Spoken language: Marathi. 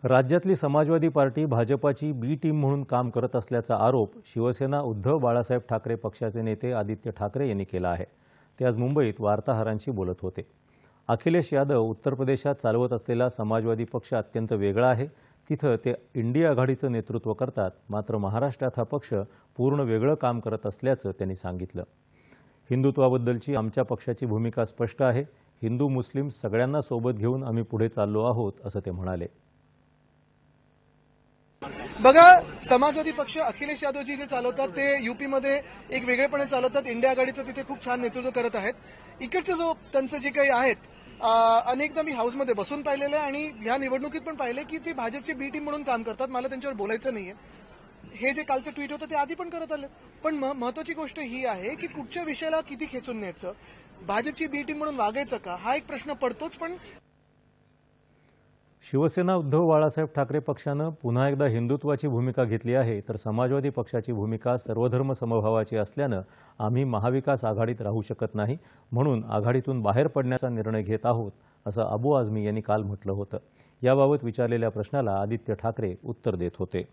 राज्यातली समाजवादी पार्टी भाजपाची बी टीम म्हणून काम करत असल्याचा आरोप शिवसेना उद्धव बाळासाहेब ठाकरे पक्षाचे नेते आदित्य ठाकरे यांनी केला आहे। ते आज मुंबईत वार्ताहरांशी बोलत होते। अखिलेश यादव उत्तर प्रदेशात चालवत असलेला समाजवादी पक्ष अत्यंत वेगळा आहे। तिथं ते इंडिया आघाडीचं नेतृत्व करतात, मात्र महाराष्ट्रात हा पक्ष पूर्ण वेगळं काम करत असल्याचं त्यांनी सांगितलं। हिंदुत्वाबद्दलची आमच्या पक्षाची भूमिका स्पष्ट आहे। हिंदू मुस्लिम सगळ्यांना सोबत घेऊन आम्ही पुढे चाललो आहोत, असं ते म्हणाले। बघा, समाजवादी पक्ष अखिलेश यादवजी जे चालवतात ते यूपी मध्ये एक वेगळेपणे चालवतात। इंडिया आघाडीचं तिथे खूप छान नेतृत्व करत आहेत। इकडचे जो त्यांचं जे काही आहेत, अनेकदा मी हाऊसमध्ये बसून पाहिलेलं आहे आणि ह्या निवडणुकीत पण पाहिले की ते भाजपची बी टीम म्हणून काम करतात। मला त्यांच्यावर बोलायचं नाहीये। हे जे कालचं ट्विट होतं ते आधी पण करत आले, पण महत्वाची गोष्ट ही आहे की कुठच्या विषयाला किती खेचून न्यायचं, भाजपची बी टीम म्हणून वागायचं का, हा एक प्रश्न पडतोच। पण शिवसेना उद्धव बाळासाहेब ठाकरे पक्षानं पुन्हा एकदा हिंदुत्वाची भूमिका घेतली आहे, तर समाजवादी पक्षाची भूमिका सर्वधर्म समभावाची असल्यानं आम्ही महाविकास आघाडीत राहू शकत नाही, म्हणून आघाडीतून बाहेर पडण्याचा निर्णय घेत आहोत, असं अबू आझमी यांनी काल म्हटलं होतं। याबाबत विचारलेल्या प्रश्नाला आदित्य ठाकरे उत्तर देत होते।